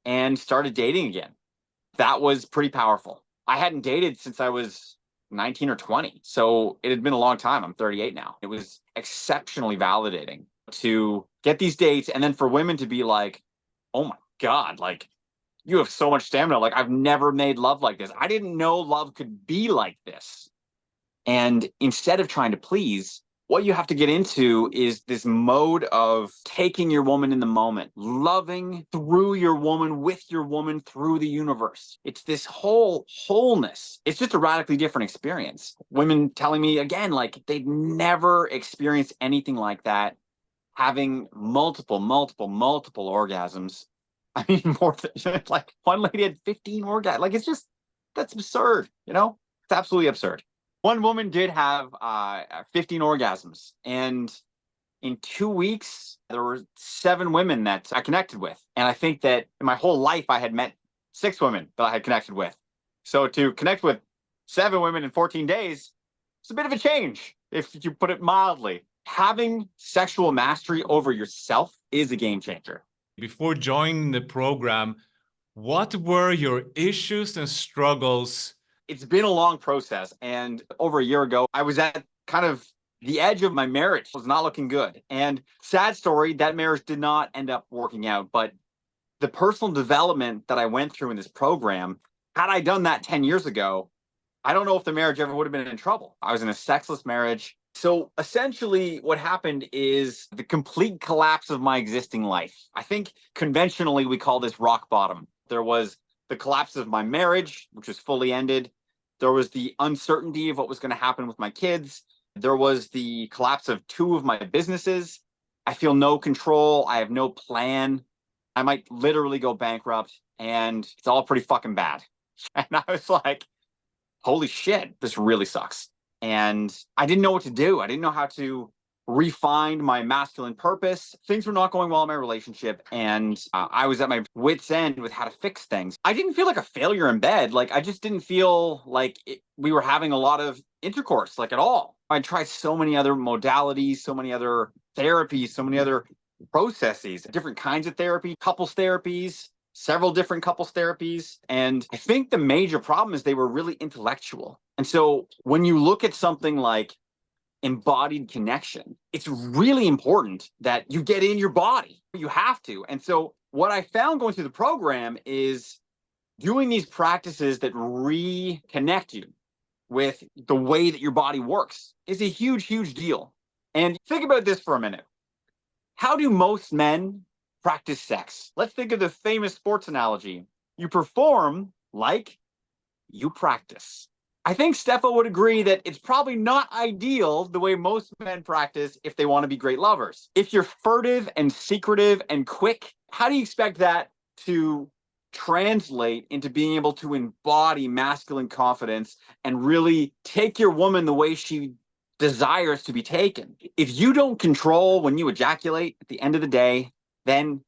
and started dating again. That was pretty powerful. I hadn't dated since I was 19 or 20. So it had been a long time. I'm 38 now. It was exceptionally validating to get these dates and then for women to be like, oh my God, like you have so much stamina. Like I've never made love like this. I didn't know love could be like this. And instead of trying to please, what you have to get into is this mode of taking your woman in the moment, loving through your woman, with your woman, through the universe. It's this whole wholeness. It's just a radically different experience. Women telling me again, like they'd never experienced anything like that, having multiple orgasms. I mean, more than like one lady had 15 orgasms. Like it's just, that's absurd, you know? It's absolutely absurd. One woman did have 15 orgasms, and in 2 weeks, there were 7 women that I connected with. And I think that in my whole life, I had met 6 women that I had connected with. So to connect with 7 women in 14 days, it's a bit of a change, if you put it mildly. Having sexual mastery over yourself is a game changer. Before joining the program, what were your issues and struggles? It's been a long process. And over a year ago, I was at kind of the edge of my marriage. It was not looking good. And sad story, that marriage did not end up working out. But the personal development that I went through in this program, had I done that 10 years ago, I don't know if the marriage ever would have been in trouble. I was in a sexless marriage. So essentially what happened is the complete collapse of my existing life. I think conventionally we call this rock bottom. There was the collapse of my marriage, which was fully ended. There was the uncertainty of what was going to happen with my kids. There was the collapse of 2 of my businesses. I feel no control. I have no plan. I might literally go bankrupt, and it's all pretty fucking bad. And I was like, holy shit, this really sucks. And I didn't know what to do. I didn't know how to refine my masculine purpose. Things were not going well in my relationship, and I was at my wit's end with how to fix things. I didn't feel like a failure in bed. Like I just didn't feel like we were having a lot of intercourse, like at all. I tried so many other modalities, so many other therapies, so many other processes, different kinds of therapy, couples therapies, several different couples therapies. And I think the major problem is they were really intellectual. And so when you look at something like embodied connection, it's really important that you get in your body. You have to. And so what I found going through the program is doing these practices that reconnect you with the way that your body works is a huge deal. And think about this for a minute. How do most men practice sex? Let's think of the famous sports analogy. You perform like you practice. I think Steffo would agree that it's probably not ideal the way most men practice if they want to be great lovers. If you're furtive and secretive and quick, how do you expect that to translate into being able to embody masculine confidence and really take your woman the way she desires to be taken? If you don't control when you ejaculate at the end of the day, then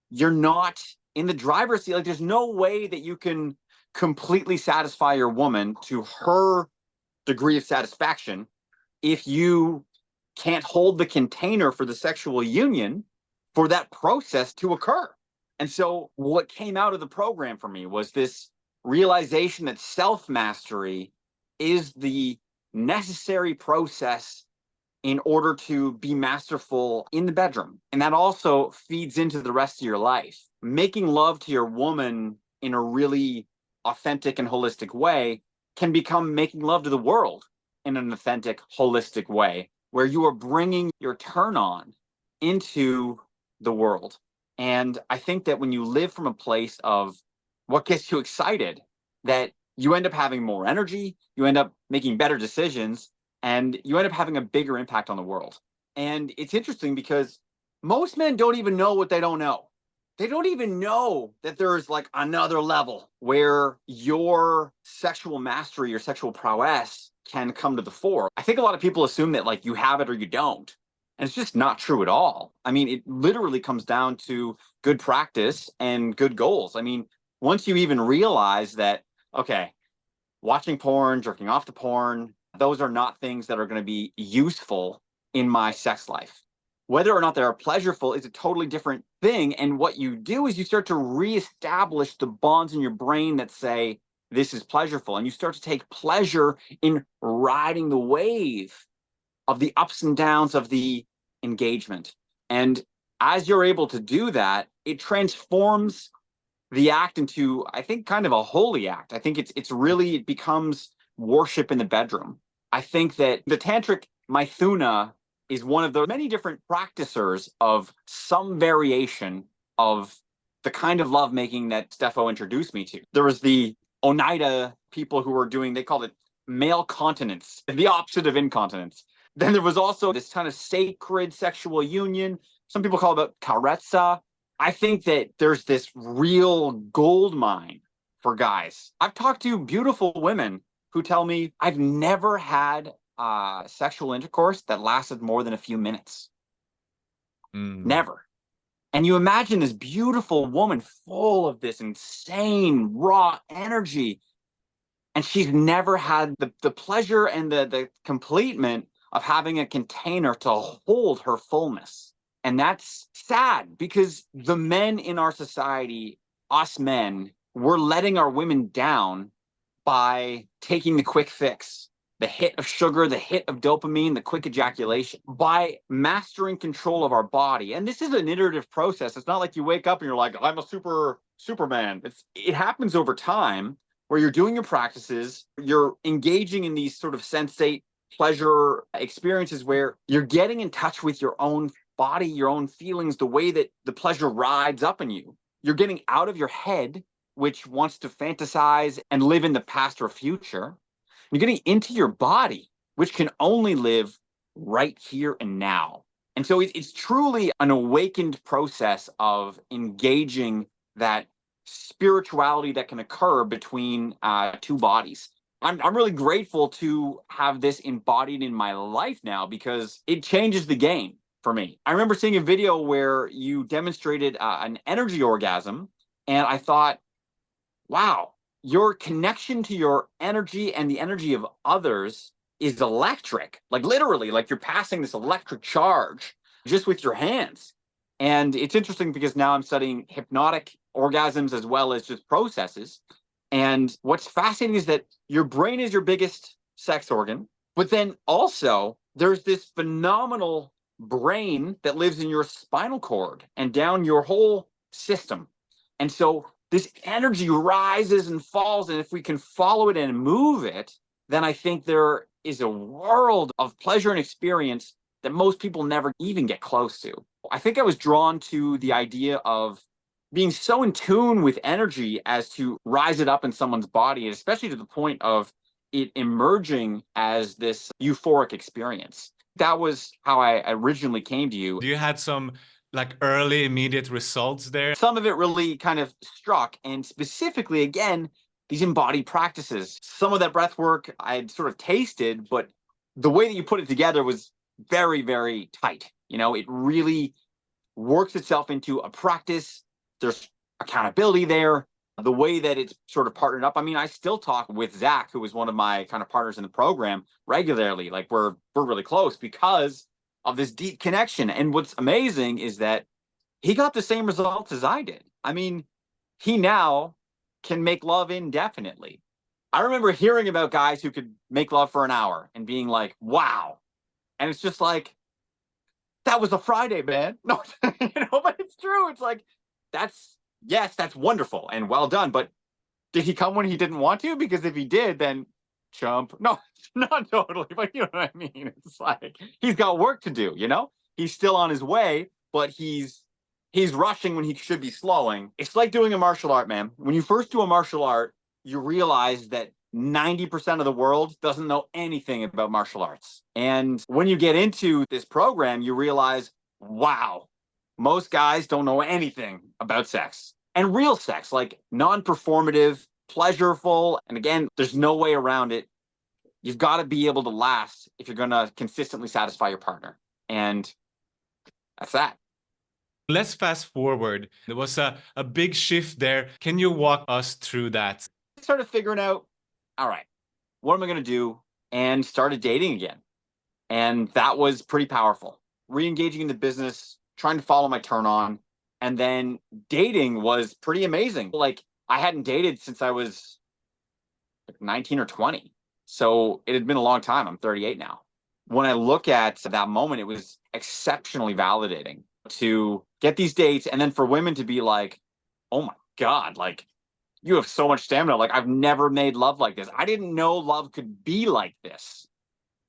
you're not in the driver's seat. Like there's no way that you can completely satisfy your woman to her degree of satisfaction if you can't hold the container for the sexual union for that process to occur. And so what came out of the program for me was this realization that self-mastery is the necessary process in order to be masterful in the bedroom. And that also feeds into the rest of your life. Making love to your woman in a really authentic and holistic way can become making love to the world in an authentic, holistic way, where you are bringing your turn on into the world. And I think that when you live from a place of what gets you excited, that you end up having more energy, you end up making better decisions, and you end up having a bigger impact on the world. And it's interesting because most men don't even know what they don't know. They don't even know that there's like another level where your sexual mastery, your sexual prowess can come to the fore. I think a lot of people assume that like you have it or you don't. And it's just not true at all. I mean, it literally comes down to good practice and good goals. I mean, once you even realize that, okay, watching porn, jerking off to porn, those are not things that are going to be useful in my sex life. Whether or not they are pleasureful is a totally different thing. And what you do is you start to reestablish the bonds in your brain that say, this is pleasureful. And you start to take pleasure in riding the wave of the ups and downs of the engagement. And as you're able to do that, it transforms the act into, I think, kind of a holy act. I think it's really, it becomes worship in the bedroom. I think that the Tantric Maithuna is one of the many different practicers of some variation of the kind of lovemaking that Steffo introduced me to. There was the Oneida people who were doing, they called it male continence, the opposite of incontinence. Then there was also this kind of sacred sexual union. Some people call it carezza. I think that there's this real gold mine for guys. I've talked to beautiful women who tell me, I've never had sexual intercourse that lasted more than a few minutes. Never. And you imagine this beautiful woman full of this insane raw energy, and she's never had the pleasure and the completement of having a container to hold her fullness. And that's sad, because the men in our society, us men, we're letting our women down by taking the quick fix, the hit of sugar, the hit of dopamine, the quick ejaculation, by mastering control of our body. And this is an iterative process. It's not like you wake up and you're like, I'm a Superman. It happens over time, where you're doing your practices, you're engaging in these sort of sensate pleasure experiences where you're getting in touch with your own body, your own feelings, the way that the pleasure rides up in you. You're getting out of your head, which wants to fantasize and live in the past or future. You're getting into your body, which can only live right here and now. And so it's truly an awakened process of engaging that spirituality that can occur between two bodies. I'm really grateful to have this embodied in my life now, because it changes the game for me. I remember seeing a video where you demonstrated an energy orgasm, and I thought, wow, your connection to your energy and the energy of others is electric. Like literally, like you're passing this electric charge just with your hands. And it's interesting because now I'm studying hypnotic orgasms as well as just processes. And what's fascinating is that your brain is your biggest sex organ, but then also there's this phenomenal brain that lives in your spinal cord and down your whole system. And so this energy rises and falls, and if we can follow it and move it, then I think there is a world of pleasure and experience that most people never even get close to. I think I was drawn to the idea of being so in tune with energy as to rise it up in someone's body, especially to the point of it emerging as this euphoric experience. That was how I originally came to you. You had some like early immediate results there? Some of it really kind of struck, and specifically, again, these embodied practices. Some of that breath work I had sort of tasted, but the way that you put it together was very, very tight. You know, it really works itself into a practice. There's accountability there. The way that it's sort of partnered up. I mean, I still talk with Zach, who was one of my kind of partners in the program, regularly. Like we're really close because of this deep connection. And what's amazing is that he got the same results as I did. I mean, he now can make love indefinitely. I remember hearing about guys who could make love for an hour and being like, wow. And it's just like, that was a Friday, man. No, but it's true. It's like, yes, that's wonderful and well done. But did he come when he didn't want to? Because if he did, then chump. No, not totally, but you know what I mean? It's like, he's got work to do, you know? He's still on his way, but he's rushing when he should be slowing. It's like doing a martial art, man. When you first do a martial art, you realize that 90% of the world doesn't know anything about martial arts. And when you get into this program, you realize, wow, most guys don't know anything about sex. And real sex, like non-performative, pleasureful. And again, there's no way around it. You've got to be able to last if you're going to consistently satisfy your partner. And that's that. Let's fast forward. There was a big shift there. Can you walk us through that? I started figuring out, all right, what am I going to do? And started dating again. And that was pretty powerful. re-engaging in the business, trying to follow my turn on. And then dating was pretty amazing. Like, I hadn't dated since I was like 19 or 20. So it had been a long time. I'm 38 now. When I look at that moment, it was exceptionally validating to get these dates, and then for women to be like, oh my God, like, you have so much stamina. Like, I've never made love like this. I didn't know love could be like this.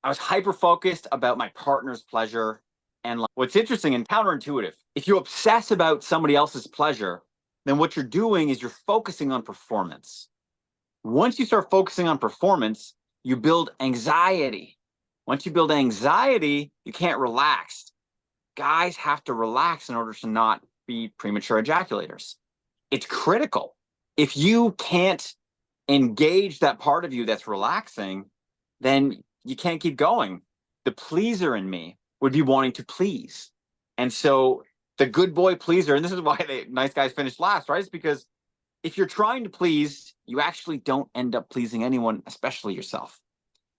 I was hyper focused about my partner's pleasure. And like, what's interesting and counterintuitive, if you obsess about somebody else's pleasure, then what you're doing is you're focusing on performance. Once you start focusing on performance, you build anxiety. Once you build anxiety, you can't relax. Guys have to relax in order to not be premature ejaculators. It's critical. If you can't engage that part of you that's relaxing, then you can't keep going. The pleaser in me would be wanting to please. And so the good boy pleaser, and this is why the nice guys finish last, right? It's because if you're trying to please, you actually don't end up pleasing anyone, especially yourself.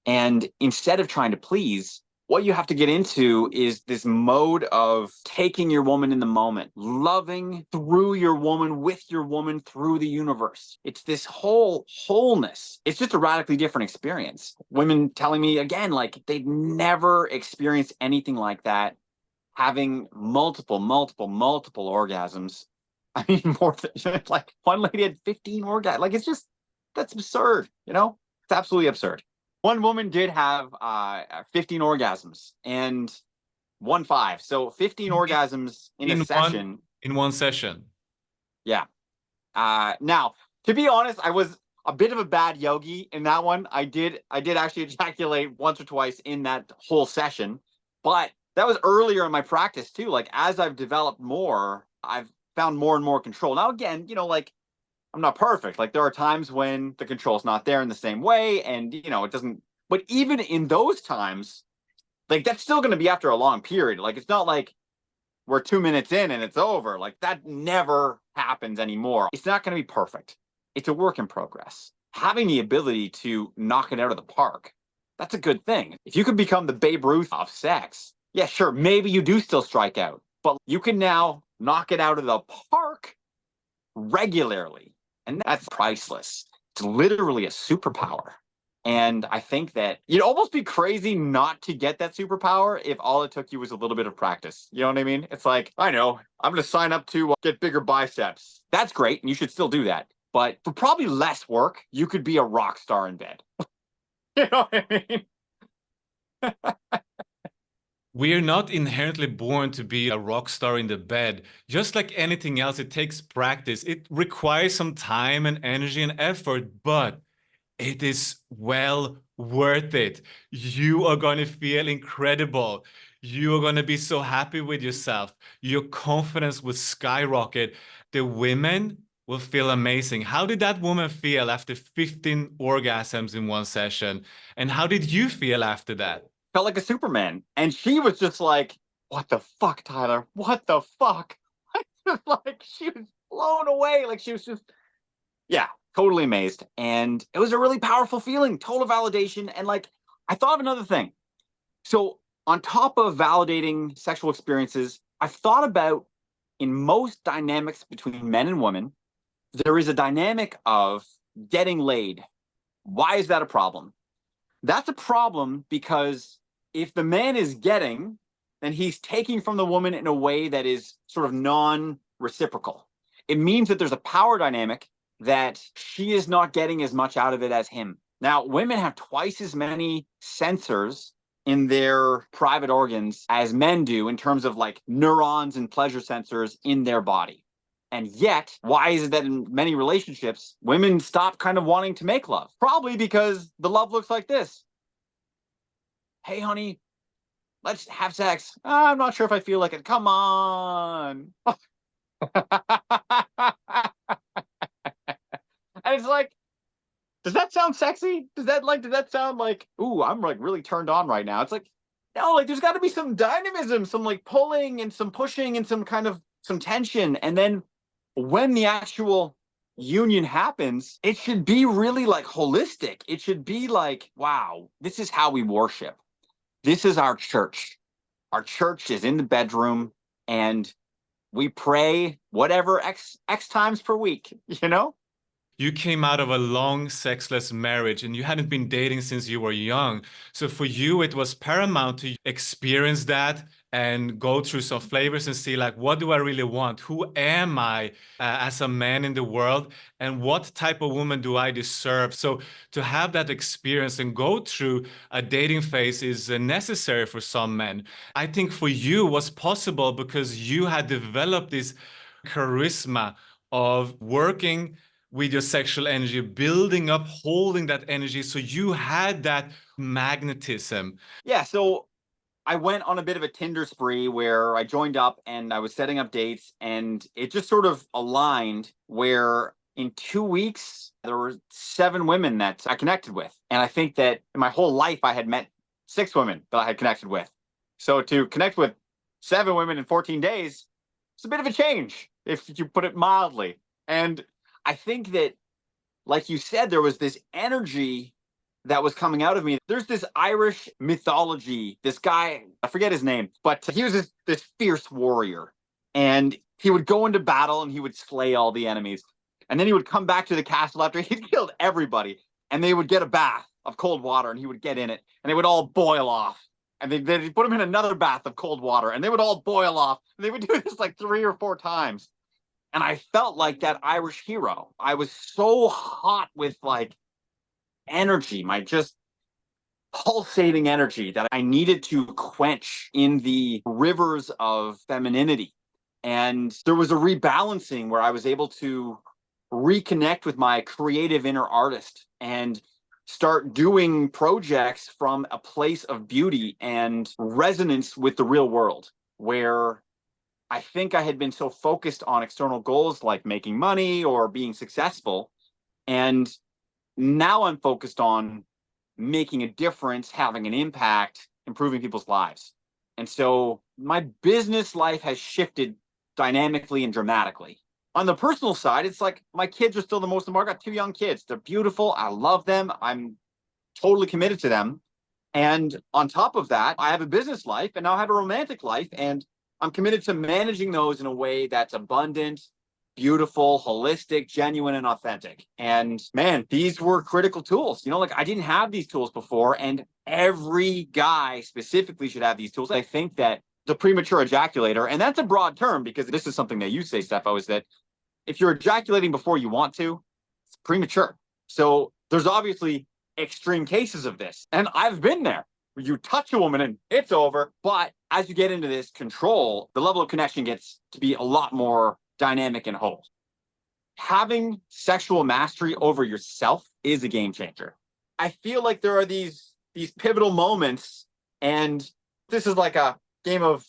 And instead of trying to please, what you have to get into is this mode of taking your woman in the moment, loving through your woman, with your woman, through the universe. It's this whole wholeness. It's just a radically different experience. Women telling me again, like, they'd never experienced anything like that, having multiple orgasms. I mean, more than, like, one lady had 15 orgasms. Like, it's just, that's absurd, you know? It's absolutely absurd. One woman did have 15 orgasms and 1.5. So 15 orgasms in a session. In one session. Yeah. Now, to be honest, I was a bit of a bad yogi in that one. I did actually ejaculate once or twice in that whole session, but that was earlier in my practice too. Like, as I've developed more, I've found more and more control. Now, again, you know, like, I'm not perfect. Like, there are times when the control's not there in the same way, and you know, it doesn't. But even in those times, like, that's still going to be after a long period. Like, it's not like we're 2 minutes in and it's over. Like, that never happens anymore. It's not going to be perfect. It's a work in progress. Having the ability to knock it out of the park, that's a good thing. If you could become the Babe Ruth of sex, yeah, sure, maybe you do still strike out, but you can now knock it out of the park regularly. And that's priceless. It's literally a superpower. And I think that you'd almost be crazy not to get that superpower if all it took you was a little bit of practice. You know what I mean? It's like, I know, I'm going to sign up to get bigger biceps. That's great, and you should still do that. But for probably less work, you could be a rock star in bed. You know what I mean? We are not inherently born to be a rock star in the bed. Just like anything else, it takes practice. It requires some time and energy and effort, but it is well worth it. You are going to feel incredible. You are going to be so happy with yourself. Your confidence will skyrocket. The women will feel amazing. How did that woman feel after 15 orgasms in one session? And how did you feel after that? Felt like a Superman. And she was just like, what the fuck, Tyler? What the fuck? Like, she was blown away. Like, she was just, yeah, totally amazed. And it was a really powerful feeling, total validation. And like, I thought of another thing. So on top of validating sexual experiences, I've thought about, in most dynamics between men and women, there is a dynamic of getting laid. Why is that a problem? That's a problem because if the man is getting, then he's taking from the woman in a way that is sort of non-reciprocal. It means that there's a power dynamic that she is not getting as much out of it as him. Now, women have twice as many sensors in their private organs as men do in terms of like neurons and pleasure sensors in their body. And yet, why is it that in many relationships, women stop kind of wanting to make love? Probably because the love looks like this. Hey, honey, let's have sex. I'm not sure if I feel like it. Come on. And it's like, does that sound sexy? Does that sound like, ooh, I'm like really turned on right now? It's like, no, like, there's got to be some dynamism, some like pulling and some pushing and some kind of some tension. And then when the actual union happens, it should be really like holistic. It should be like, wow, this is how we worship. This is our church. Our church is in the bedroom, and we pray whatever X times per week, you know? You came out of a long sexless marriage and you hadn't been dating since you were young. So for you, it was paramount to experience that and go through some flavors and see, like, what do I really want? Who am I as a man in the world? And what type of woman do I deserve? So to have that experience and go through a dating phase is necessary for some men. I think for you was possible because you had developed this charisma of working with your sexual energy, building up, holding that energy. So you had that magnetism. Yeah. So I went on a bit of a Tinder spree where I joined up and I was setting up dates, and it just sort of aligned where in 2 weeks there were 7 women that I connected with. And I think that in my whole life I had met 6 women that I had connected with. So to connect with 7 women in 14 days, it's a bit of a change, if you put it mildly. And I think that, like you said, there was this energy that was coming out of me. There's this Irish mythology, this guy, I forget his name, but he was this fierce warrior. And he would go into battle and he would slay all the enemies. And then he would come back to the castle after he'd killed everybody. And they would get a bath of cold water and he would get in it. And they would all boil off. And they'd put him in another bath of cold water and they would all boil off. And they would do this like 3 or 4 times. And I felt like that Irish hero. I was so hot with like energy, my just pulsating energy that I needed to quench in the rivers of femininity. And there was a rebalancing where I was able to reconnect with my creative inner artist and start doing projects from a place of beauty and resonance with the real world, where I think I had been so focused on external goals like making money or being successful. And now I'm focused on making a difference, having an impact, improving people's lives. And so my business life has shifted dynamically and dramatically. On the personal side, it's like my kids are still the most important. I got 2 young kids. They're beautiful. I love them. I'm totally committed to them. And on top of that, I have a business life and now I have a romantic life. And I'm committed to managing those in a way that's abundant, beautiful, holistic, genuine, and authentic. And man, these were critical tools. You know, like I didn't have these tools before, and every guy specifically should have these tools. I think that the premature ejaculator, and that's a broad term because this is something that you say, Steffo, is that if you're ejaculating before you want to, it's premature. So there's obviously extreme cases of this. And I've been there. You touch a woman and it's over. But as you get into this control, the level of connection gets to be a lot more dynamic and whole. Having sexual mastery over yourself is a game changer. I feel like there are these pivotal moments, and this is like a game of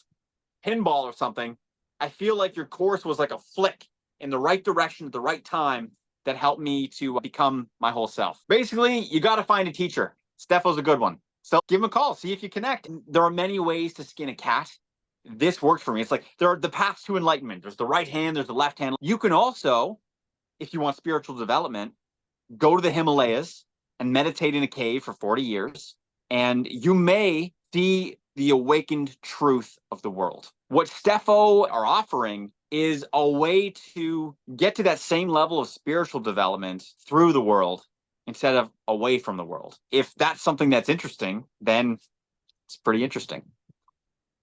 pinball or something. I feel like your course was like a flick in the right direction at the right time that helped me to become my whole self. Basically, you got to find a teacher. Steffo's a good one. So give him a call, see if you connect. There are many ways to skin a cat. This worked for me. It's like there are the paths to enlightenment. There's the right hand, there's the left hand. You can also, if you want spiritual development, go to the Himalayas and meditate in a cave for 40 years, and you may see the awakened truth of the world. What Steffo are offering is a way to get to that same level of spiritual development through the world instead of away from the world. If that's something that's interesting, then it's pretty interesting.